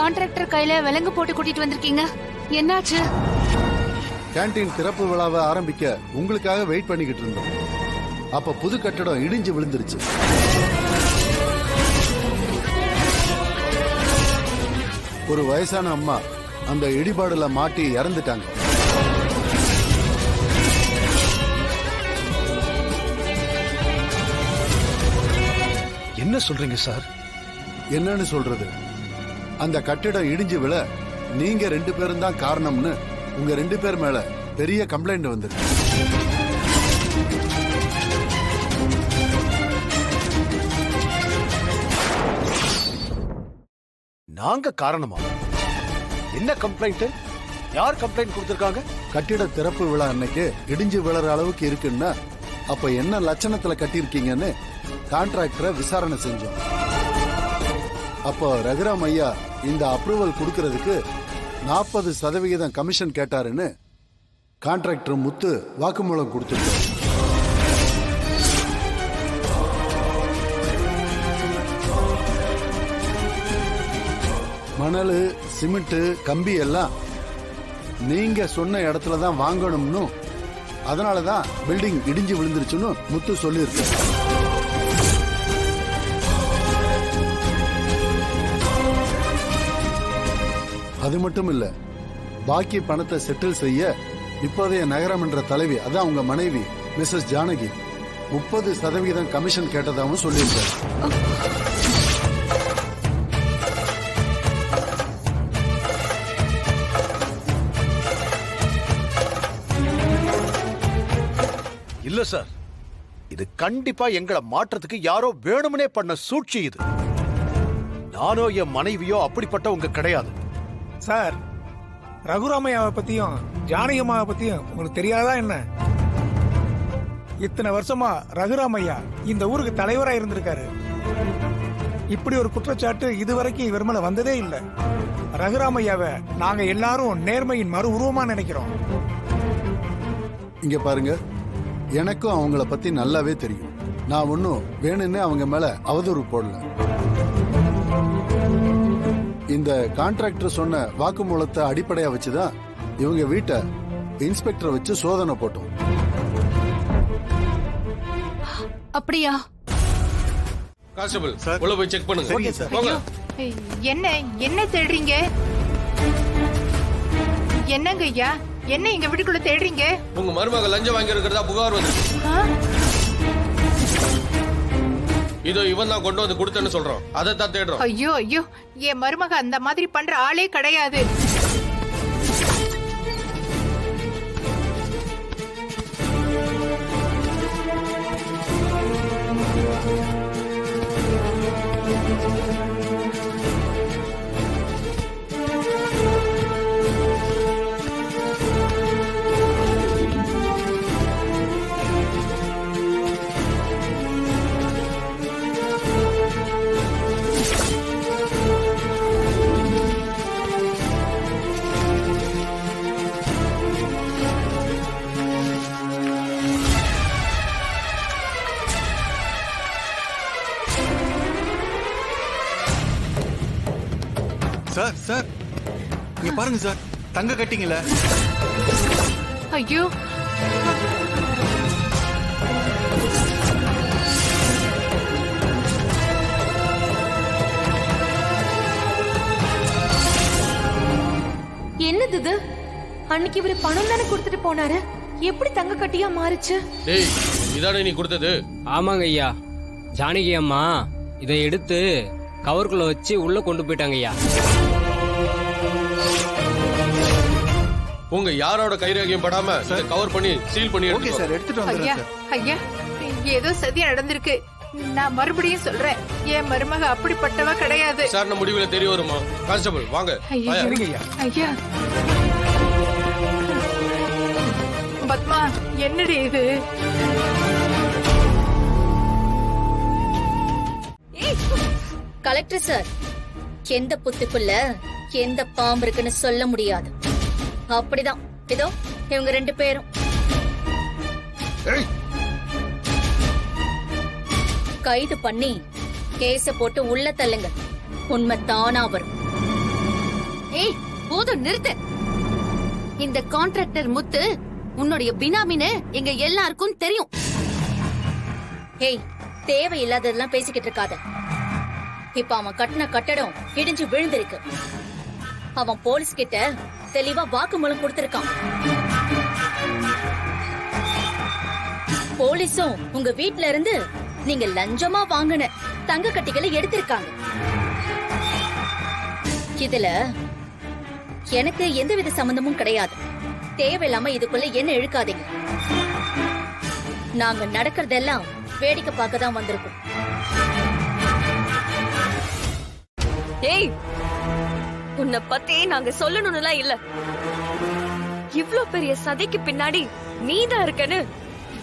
Contractor கையில விலங்கு போட்டு கூட்டிட்டு வந்திருக்கீங்க, என்னாச்சு? கேண்டீன் திறப்பு விழாவை ஆரம்பிக்க உங்களுக்காக வெயிட் பண்ணிக்கிட்டு இருந்தோம். அப்ப புது கட்டடம் இடிஞ்சு விழுந்துருச்சு. ஒரு வயசான அம்மா அந்த இடிபாடுல மாட்டி இறந்துட்டாங்க. என்ன சொல்றீங்க சார்? என்னன்னு சொல்றது, அந்த கட்டிடம் இடிஞ்சு விழ நீங்க 2 பேரும் தான் காரணம்னு உங்க 2 பேர் மேல பெரிய கம்ப்ளைண்ட் வந்திருக்கு. நாங்க காரணமா? என்ன கம்ப்ளைண்ட்? யார் கம்ப்ளைண்ட் கொடுத்திருக்காங்க? கட்டிட திறப்பு விழா அன்னைக்கு இடிஞ்சு விழற அளவுக்கு இருக்குன்னா அப்ப என்ன லட்சணத்துல கட்டியிருக்கீங்கன்னு கான்ட்ராக்டரை விசாரணை செஞ்சோம். அப்போ ரகுராம் ஐயா இந்த அப்ரூவல் கொடுக்கறதுக்கு 40% கமிஷன் கேட்டாருன்னு கான்ட்ராக்டர் முத்து வாக்குமூலம் கொடுத்துருக்காரு. மணல், சிமெண்ட், கம்பி எல்லாம் நீங்க சொன்ன இடத்துல தான் வாங்கணும்னு, அதனாலதான் பில்டிங் இடிஞ்சு விழுந்துருச்சுன்னு முத்து சொல்லியிருக்காரு. அது மட்டும் இல்ல, பாக்கி பணத்தை செட்டில் செய்ய இப்போதைய நகரமன்ற தலைவி, அதான் உங்க மனைவி மிஸ்ஸஸ் ஜானகி 30% கமிஷன் கேட்டதாகவும் சொல்லியிருக்காரு. இல்ல சார், இது கண்டிப்பா எங்களை மாற்றத்துக்கு யாரோ வேணும்னே பண்ண சூழ்ச்சி. இது நானோ என் மனைவியோ அப்படிப்பட்டவங்க கிடையாது சார். ரகுராமையாவை பத்தியும் ஜானகி அம்மாவை பத்தியும் உங்களுக்கு தெரியாதா என்ன? இத்தனை வருஷமா ரகுராமையா இந்த ஊருக்கு தலைவரா இருந்திருக்காரு. இப்படி ஒரு குற்றச்சாட்டு இதுவரைக்கும் இவர் மேல வந்ததே இல்லை. ரகுராமையாவை நாங்க எல்லாரும் நேர்மையின் மறு உருவமா நினைக்கிறோம். இங்க பாருங்க, எனக்கும் அவங்கள பத்தி நல்லாவே தெரியும். நான் ஒன்னும் வேணும்னு அவங்க மேல அவதூறு போடல. இந்த கான்ட்ராக்டர் சொன்ன வாக்குமூலத்தை அடிப்படையா வச்சுதான் இவங்க வீட்டை இன்ஸ்பெக்டர் வச்சு சோதனை போட்டோம். அப்படியா? கான்ஸ்டபிள் உள்ள போய் செக் பண்ணுங்க. போங்க. என்ன என்ன தேடுறீங்க? என்னங்க ஐயா, என்ன எங்க வீட்டுக்குள்ள தேடுறீங்க? உங்க மருமக லஞ்சம் வாங்கி இருக்கிறதா புகார் வந்து, இதோ இவன் தான் கொண்டு வந்து கொடுத்தேன்னு சொல்றோம். அதை தான் தேடுறோம். ஐயோ ஐயோ, என் மருமக அந்த மாதிரி பண்ற ஆளே கிடையாது. சார் சார், இங்க பாருங்க சார், தங்க கட்டிங்கள. ஐயோ, என்னது இது? அன்னைக்கு இவரு பணம் தானே கொடுத்துட்டு போனாரு, எப்படி தங்க கட்டியா மாறுச்சு? டேய், இதானே நீ கொடுத்தது? ஆமாங்க ஐயா, ஜானகி அம்மா இதை எடுத்து கவருக்குள்ள வச்சு உள்ள கொண்டு போயிட்டாங்க ஐயா. உங்க யாரோட கைரேகையும் படாம கவர் பண்ணி சீல் பண்ணி எடுத்துட்டு ஐயா ஐயா, ஏதோ சதியா நடந்திருக்கு. நான் மறுபடியும் சொல்றேன், என் மருமக அப்படிப்பட்டவ கிடையாது. விசாரணை முடிவுல தெரிய வருமா? கான்ஸ்டபிள் வாங்க. ஐயா பத்மா, என்னடி இது? கலெக்டர் சார், எந்த புத்துக்குள்ள எந்த பாம்பு இருக்குன்னு சொல்ல முடியாது. அப்படிதான் இதோ இவங்க 2 பேரும். கைது பண்ணி கேஸ போட்டு உள்ள தள்ளுங்க. உண்மை தானா வரும். ஏய் போதும் நிறுத்து. இந்த கான்ட்ராக்டர் முத்து உன்னுடைய பினாமின்னு எங்க எல்லாருக்கும் தெரியும். ஹேய், தேவையில்லாததெல்லாம் பேசிக்கிட்டு இருக்காத. இப்ப அவன் கட்டின கட்டடம் இடிஞ்சு விழுந்திருக்கு. அவன் போலீஸ் கிட்ட தெளிவா வாக்குமூலம் கொடுத்திருக்கான். போலீஸும் உங்க வீட்ல இருந்து நீங்க லஞ்சமா வாங்கின தங்க கட்டிகளை எடுத்திருக்காங்க. இதுல எனக்கு எந்தவித சம்பந்தமும் கிடையாது. தேவையில்லாம இதுக்குள்ள என்ன இழுக்காதீங்க. நாங்க நடக்கிறதெல்லாம் வேடிக்கை பார்க்க தான் வந்திருக்கோம். ஏய், உன்னை பத்தி நாங்க சொல்லணும்னுலாம் இல்ல. இவ்ளோ பெரிய சதிக்கு பின்னாடி நீதான் இருக்கன்னு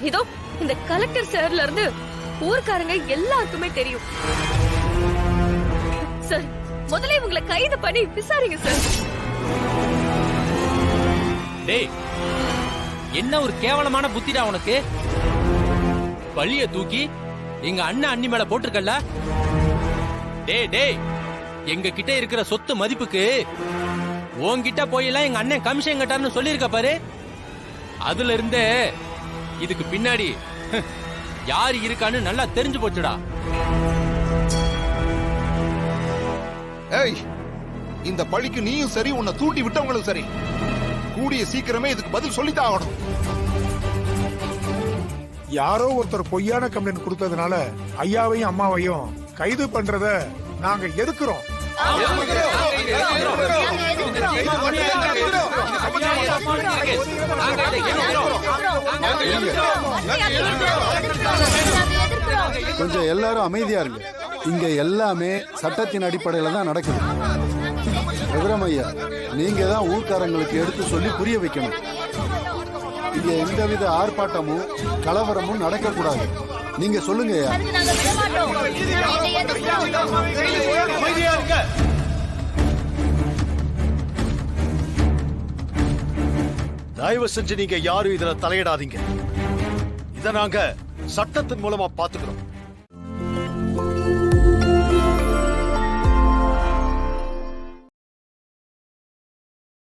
இதோ இந்த கலெக்டர் சார்ல இருந்து ஊர்க்காரங்க எல்லாருக்குமே தெரியும். சார், முதல்ல உங்களை கைது பண்ணி விசாரிங்க சார். டேய், என்ன ஒரு கேவலமான புத்திடா உனக்கு. பழிய தூக்கி எங்க அண்ணன் அண்ணி மேல போட்டிருக்கல. டேய் டேய், எங்க கிட்ட இருக்கிற சொத்து மதிப்புக்கு உன்கிட்ட போயெல்லாம் எங்க அண்ணன் கமிஷன் கட்டார்னு சொல்லியிருக்க பாரு. அதுல இருந்தே இதுக்கு பின்னாடி யாரு இருக்கான்னு நல்லா தெரிஞ்சு போச்சுடா. ஏய், இந்த பழிக்கு நீயும் சரி, உன்னை தூண்டி விட்டவங்களும் சரி, கூடிய சீக்கிரமே இதுக்கு பதில் சொல்லித்தான் ஆகணும். யாரோ ஒருத்தர் பொய்யான கம்ப்ளைண்ட் கொடுத்ததுனால ஐயாவையும் அம்மாவையும் கைது பண்றத நாங்க எதுக்குறோம். கொஞ்சம் எல்லாரும் அமைதியா இருங்க. இங்க எல்லாமே சட்டத்தின் அடிப்படையில தான் நடக்குது. ரகுராமையா, நீங்க தான் ஊர்க்காரங்களுக்கு எடுத்து சொல்லி புரிய வைக்கணும். இங்க எந்தவித ஆர்ப்பாட்டமும் கலவரமும் நடக்க கூடாது. நீங்க சொல்லுங்க. தயவு செஞ்சு நீங்க யாரும் இதுல தலையிடாதீங்க. இத நாங்க சட்டத்தின் மூலமா பாத்துக்கிறோம்.